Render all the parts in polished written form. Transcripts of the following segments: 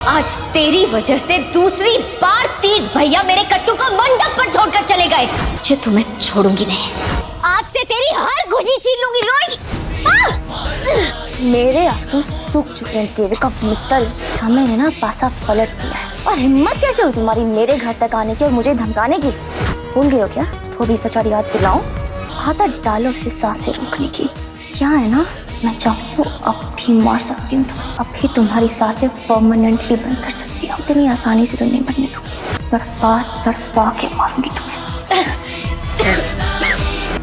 आज तेरी वजह से दूसरी बार तीर्थ भैया मेरे कट्टू को मंडप पर छोड़कर चले गए। मुझे तुम्हें छोड़ूंगी नहीं। आज से तेरी हर खुशी छीन लूंगी रोई। मेरे आंसू सूख चुके हैं देविका मित्तल। समय ने ना पासा पलट दिया है। और हिम्मत कैसे हुई तुम्हारी मेरे घर तक आने की और मुझे धमकाने की? भूल गए हो क्या? थोड़ी पछाड़ी याद दिलाऊं? आदत डालो से सांसें रोकने की। क्या है ना, मैं चाहूँ तो अब भी मार सकती हूँ। अब भी तुम्हारी सांसें परमानेंटली बंद कर सकती हूँ। इतनी आसानी से तो नहीं बनने दूंगी। तड़पा के मारूंगी तुम्हें।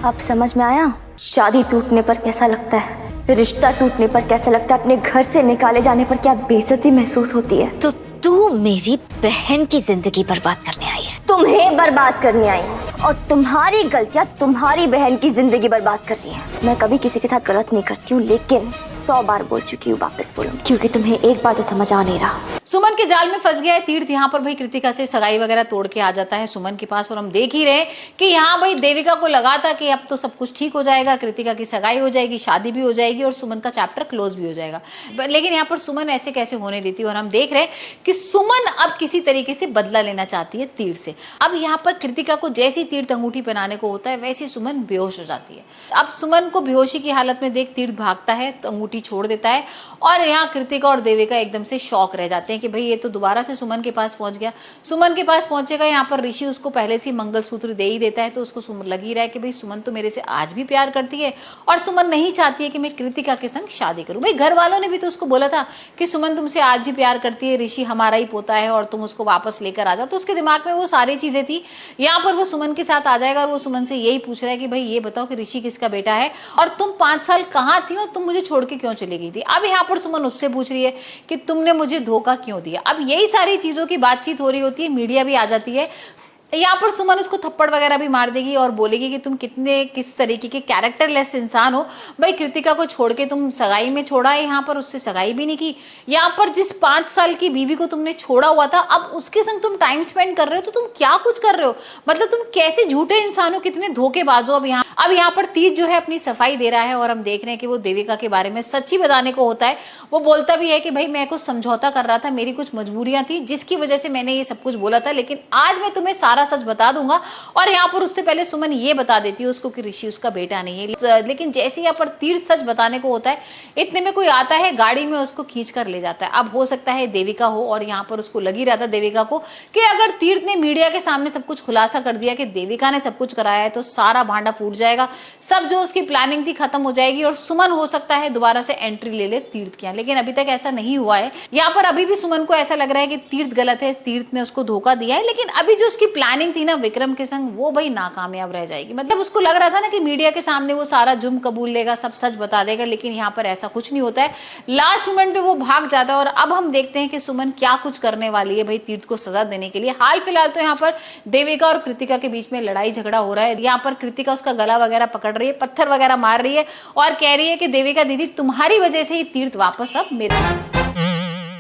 अब समझ में आया शादी टूटने पर कैसा लगता है, रिश्ता टूटने पर कैसा लगता है, अपने घर से निकाले जाने पर क्या बेइज्जती महसूस होती है। तो तू मेरी बहन की जिंदगी बर्बाद करने आई है। तुम्हें बर्बाद करने आई और तुम्हारी गलतियां तुम्हारी बहन की जिंदगी बर्बाद कर रही हैं। मैं कभी किसी के साथ गलत नहीं करती हूँ, लेकिन 100 बार बोल चुकी हूँ, वापस बोलूंगी, क्योंकि तुम्हें एक बार तो समझ आ नहीं रहा। सुमन के जाल में फंस गया है तीर्थ। यहाँ पर भाई कृतिका से सगाई वगैरह तोड़ के आ जाता है सुमन के पास, और हम देख ही रहे कि यहाँ भाई देविका को लगा था कि अब तो सब कुछ ठीक हो जाएगा, कृतिका की सगाई हो जाएगी, शादी भी हो जाएगी और सुमन का चैप्टर क्लोज भी हो जाएगा। लेकिन यहाँ पर सुमन ऐसे कैसे होने देती है, और हम देख रहे हैं कि सुमन अब किसी तरीके से बदला लेना चाहती है तीर्थ से। अब यहाँ पर कृतिका को जैसी तीर्थ अंगूठी पहनाने को होता है वैसी सुमन बेहोश हो जाती है। अब सुमन को बेहोशी की हालत में देख तीर्थ भागता है, तो अंगूठी छोड़ देता है, और यहाँ कृतिका और देविका एकदम से शॉक रह जाते हैं कि भाई ये तो दोबारा से सुमन के पास पहुंच गया। सुमन के पास पहुंचेगा, यहाँ पर ऋषि उसको पहले से मंगलसूत्र दे ही देता है, तो उसको लग ही रहा है कि भाई सुमन तो मेरे से आज भी प्यार करती है और सुमन नहीं चाहती है कि मैं कृतिका के संग शादी करूं। भाई घर वालों ने भी तो उसको बोला था कि सुमन तुमसे आज भी प्यार करती है, ऋषि हमारा ही पोता है और तुम उसको वापस लेकर आ जाओ। तो उसके दिमाग में वो सारी चीजें थी। यहाँ पर वो सुमन के साथ आ जाएगा और वो सुमन से यही पूछ रहा है कि भाई ये बताओ कि ऋषि किसका बेटा है और तुम 5 साल कहाँ थी और तुम मुझे छोड़ के क्यों चली गई थी। अब यहाँ पर सुमन उससे पूछ रही है कि तुमने मुझे धोखा क्यों दिया। अब यही सारी चीजों की बातचीत हो रही होती है, मीडिया भी आ जाती है। यहाँ पर सुमन उसको थप्पड़ वगैरह भी मार देगी और बोलेगी कि तुम किस तरीके के कैरेक्टरलेस इंसान हो। भाई कृतिका को छोड़ के तुम सगाई में छोड़ा है, यहाँ पर उससे सगाई भी नहीं की। यहाँ पर जिस 5 साल की बीवी को तुमने छोड़ा हुआ था, अब उसके संग तुम टाइम स्पेंड कर रहे हो, तो तुम क्या कुछ कर रहे हो। मतलब तुम कैसे झूठे इंसान हो, कितने धोखेबाज हो। अब यहाँ पर तीज जो है अपनी सफाई दे रहा है और हम देख रहे हैं कि वो देविका के बारे में सच्ची बताने को होता है। वो बोलता भी है कि भाई मैं कुछ समझौता कर रहा था, मेरी कुछ मजबूरियां थी जिसकी वजह से मैंने ये सब कुछ बोला था, लेकिन आज मैं तुम्हें सारा सच बता दूंगा। और यहाँ पर उससे पहले सुमन ये बता देती है उसको कि ऋषि उसका बेटा नहीं है। लेकिन जैसे यहाँ पर तीर्थ सच बताने को होता है, इतने में कोई आता है गाड़ी में, उसको खींच कर ले जाता है। अब हो सकता है देविका हो, और यहाँ पर उसको लग ही रहा था देविका को कि अगर तीर्थ ने मीडिया के सामने सब कुछ खुलासा कर दिया कि देविका ने सब कुछ कराया है, तो सारा भांडा फूट जाएगा, सब जो उसकी प्लानिंग थी खत्म हो जाएगी और सुमन हो सकता है दोबारा से एंट्री ले ले तीर्थ की। लेकिन अभी तक ऐसा नहीं हुआ है। यहाँ पर अभी भी सुमन को ऐसा लग रहा है कि तीर्थ गलत है, तीर्थ ने उसको धोखा दिया है। लेकिन अभी जो उसकी प्लानिंग थी ना विक्रम के संग, वो भाई नाकामयाब रह जाएगी। मतलब उसको लग रहा था ना कि मीडिया के सामने वो सारा जुर्म कबूल लेगा, सब सच बता देगा, लेकिन यहाँ पर ऐसा कुछ नहीं होता है। लास्ट मोमेंट पे वो भाग जाता है और अब हम देखते हैं कि सुमन क्या कुछ करने वाली है भाई तीर्थ को सजा देने के लिए। हाल फिलहाल तो यहाँ पर देविका और कृतिका के बीच में लड़ाई झगड़ा हो रहा है। यहाँ पर कृतिका उसका गला वगैरह पकड़ रही है, पत्थर वगैरह मार रही है और कह रही है कि देविका दीदी तुम्हारी वजह से ही तीर्थ वापस अब मेरे